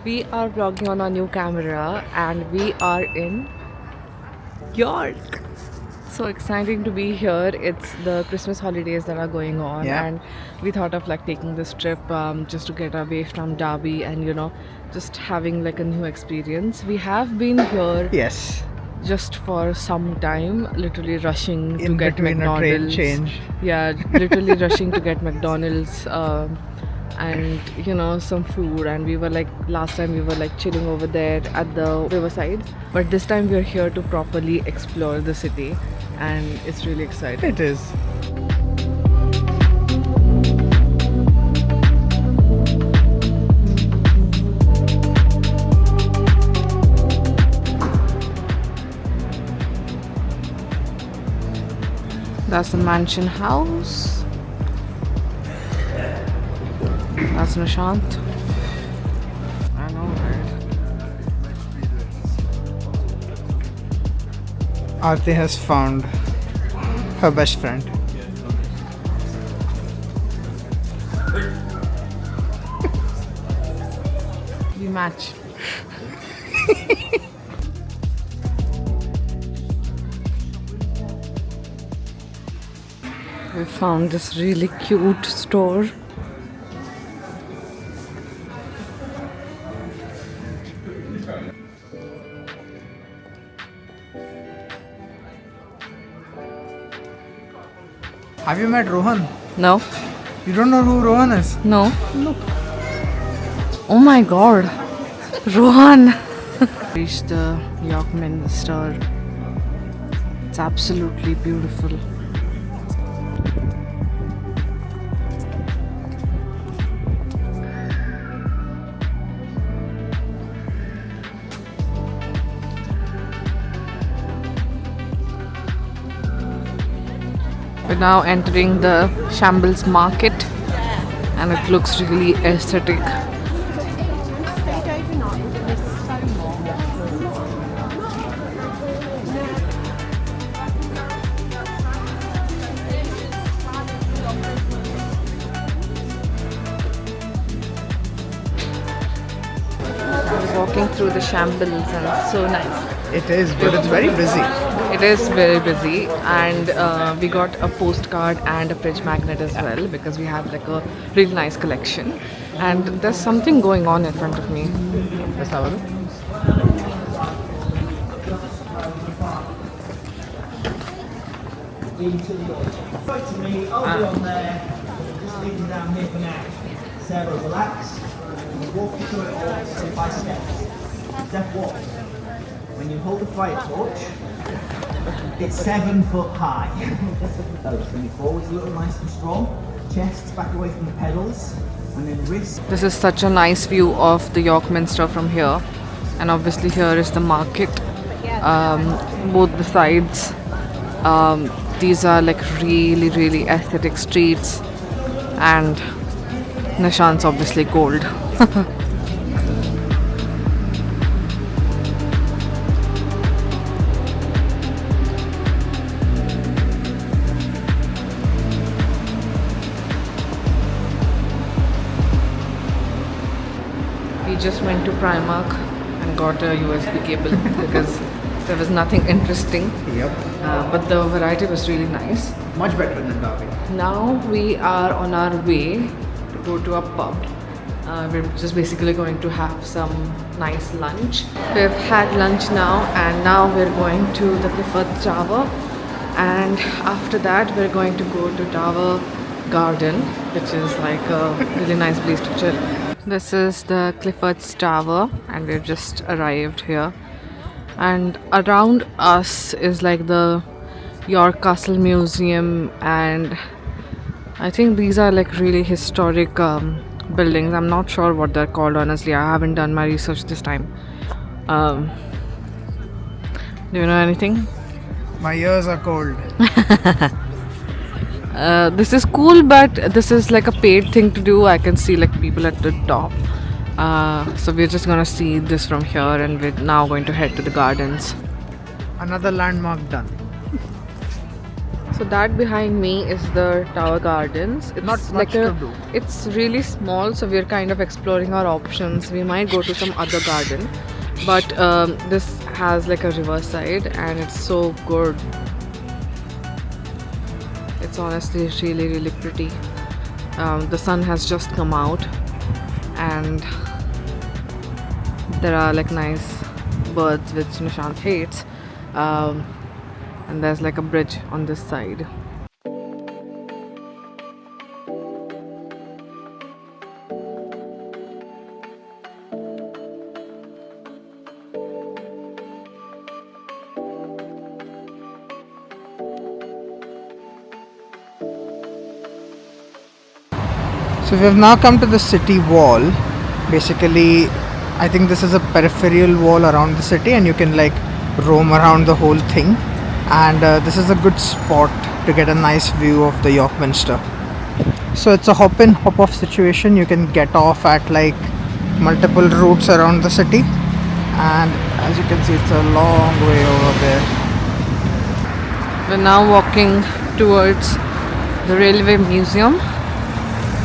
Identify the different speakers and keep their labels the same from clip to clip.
Speaker 1: We are vlogging on our new camera and we are in York. So exciting to be here. It's the Christmas holidays that are going on, and we thought of like taking this trip just to get away from Derby and just having like a new experience. We have been here
Speaker 2: Yes.
Speaker 1: just for some time, literally rushing to
Speaker 2: In
Speaker 1: get
Speaker 2: between a train
Speaker 1: McDonald's.
Speaker 2: change.
Speaker 1: Yeah, literally rushing to get McDonald's and some food. And we were like, last time we were like chilling over there at the riverside, but this time we're here to properly explore the city, and it's really exciting.
Speaker 2: It is.
Speaker 1: That's the mansion house. That's Nishant. I know, right?
Speaker 2: Aarati has found her best friend.
Speaker 1: We match. We found this really cute store.
Speaker 2: Have you met Rohan?
Speaker 1: No?
Speaker 2: You don't know who Rohan is?
Speaker 1: No? Oh my god. Rohan! Reached the York Minster. It's absolutely beautiful. We're now entering the Shambles Market, and it looks really aesthetic. We're walking through the Shambles, and it's so nice.
Speaker 2: It is, but it's very busy.
Speaker 1: It is very busy, and we got a postcard and a fridge magnet as well because we have like a really nice collection. And there's something going on in front of me.
Speaker 2: Let's have a look.
Speaker 3: To me, over on there, just leaving down here for now. Sarah, relax. We'll walk you through it all step by step. Step one. When you hold the fire torch, it's 7 foot high. So bring it forwards a little, nice and strong. Chests back away from the pedals, and then wrists.
Speaker 1: This is such a nice view of the York Minster from here, and obviously here is the market. Both the sides. These are like really aesthetic streets, and Nishant's obviously gold. We just went to Primark and got a USB cable because there was nothing interesting.
Speaker 2: Yep.
Speaker 1: But the variety was really nice.
Speaker 2: Much better than Derby.
Speaker 1: Now we are on our way to go to a pub. We're just basically going to have some nice lunch. We've had lunch now, and now we're going to the Clifford Tower. And after that, we're going to go to Tower Garden, which is like a really nice place to chill. This is the Clifford's Tower, and we've just arrived here. And around us is like the York Castle Museum, and I think these are like really historic buildings. I'm not sure what they're called, honestly. I haven't done my research this time. Do you know anything?
Speaker 2: My ears are cold.
Speaker 1: This is cool, but this is like a paid thing to do. I can see like people at the top. So we're just gonna see this from here, and we're now going to head to the gardens.
Speaker 2: Another landmark done.
Speaker 1: So that behind me is the Tower Gardens. It's
Speaker 2: Not much to do.
Speaker 1: It's really small, so we're kind of exploring our options. We might go to some other garden, but this has like a riverside, and it's so good. It's honestly really, really pretty. The sun has just come out, and there are like nice birds which Nishant hates. And there's like a bridge on this side.
Speaker 2: So we have now come to the city wall. Basically, I think this is a peripheral wall around the city, and you can like roam around the whole thing. And this is a good spot to get a nice view of the York Minster. So it's a hop in, hop off situation. You can get off at like multiple routes around the city, and as you can see, it's a long way over there.
Speaker 1: We're now walking towards the railway museum.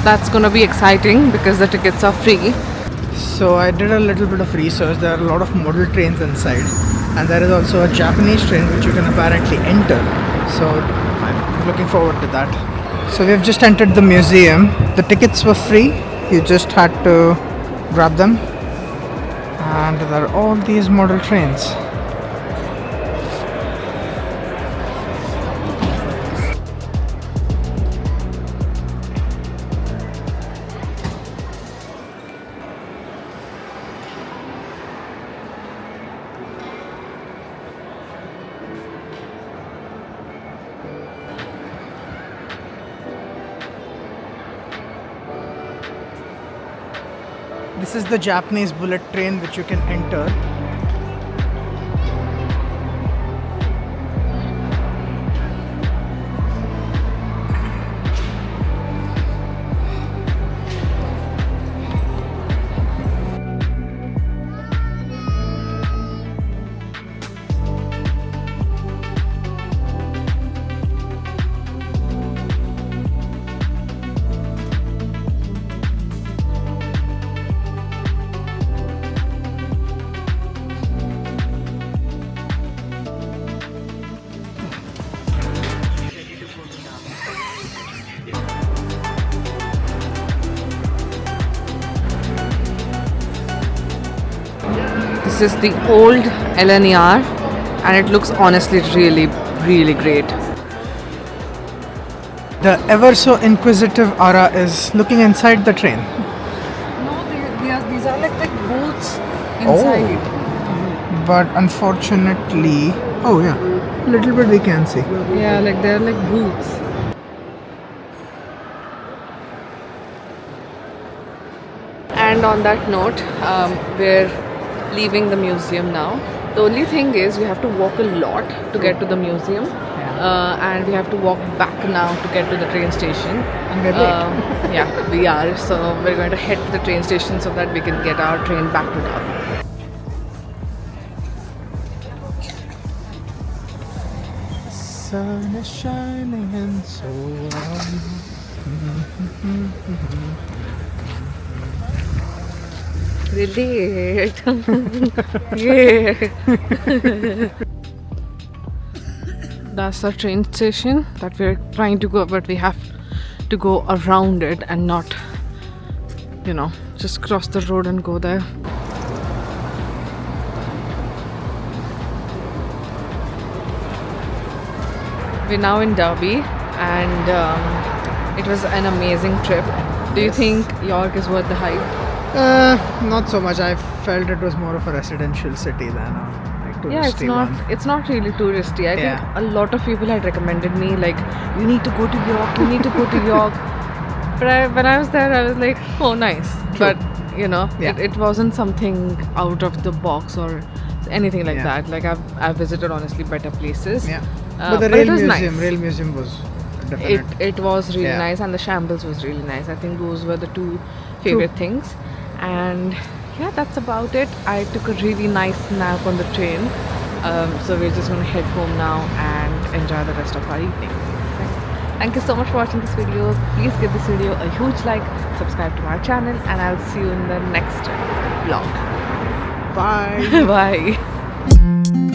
Speaker 1: That's gonna be exciting because the tickets are free.
Speaker 2: So I did a little bit of research. There are a lot of model trains inside, and there is also a Japanese train which you can apparently enter. So I'm looking forward to that. So we've just entered the museum. The tickets were free. You just had to grab them, and there are all these model trains. This is the Japanese bullet train which you can enter.
Speaker 1: This is the old LNER, and it looks honestly really, really great.
Speaker 2: The ever so inquisitive Ara is looking inside the train.
Speaker 1: No, these are like booths
Speaker 2: But unfortunately, oh yeah, a little bit we can see.
Speaker 1: Yeah, like they're like booths. And on that note, we're leaving the museum now. The only thing is we have to walk a lot to get to the museum, and we have to walk back now to get to the train station.
Speaker 2: And we're late.
Speaker 1: Yeah, we are. So we're going to head to the train station so that we can get our train back to Derby.
Speaker 2: Sun is shining and so are
Speaker 1: Relate. Yeah. That's the train station that we're trying to go, but we have to go around it and not, just cross the road and go there. We're now in Derby, and it was an amazing trip. Do you think York is worth the hype?
Speaker 2: not so much. I felt it was more of a residential city than a like touristy one.
Speaker 1: It's not really touristy. I
Speaker 2: Yeah.
Speaker 1: think a lot of people had recommended me like, you need to go to York, you need to go to York. But when I was there, I was like, oh, nice.
Speaker 2: True.
Speaker 1: But
Speaker 2: Yeah.
Speaker 1: it wasn't something out of the box or anything like
Speaker 2: Yeah.
Speaker 1: that. Like I've visited honestly better places.
Speaker 2: Yeah. But the
Speaker 1: but it
Speaker 2: rail
Speaker 1: was
Speaker 2: museum,
Speaker 1: nice.
Speaker 2: rail museum was definite.
Speaker 1: It was really
Speaker 2: Yeah.
Speaker 1: nice, and the shambles was really nice. I think those were the two favorite things. And yeah, that's about it. I took a really nice nap on the train, so we're just gonna head home now and enjoy the rest of our evening. Thank you so much for watching this video. Please give this video a huge like, subscribe to our channel, and I'll see you in the next vlog.
Speaker 2: Bye.
Speaker 1: Bye.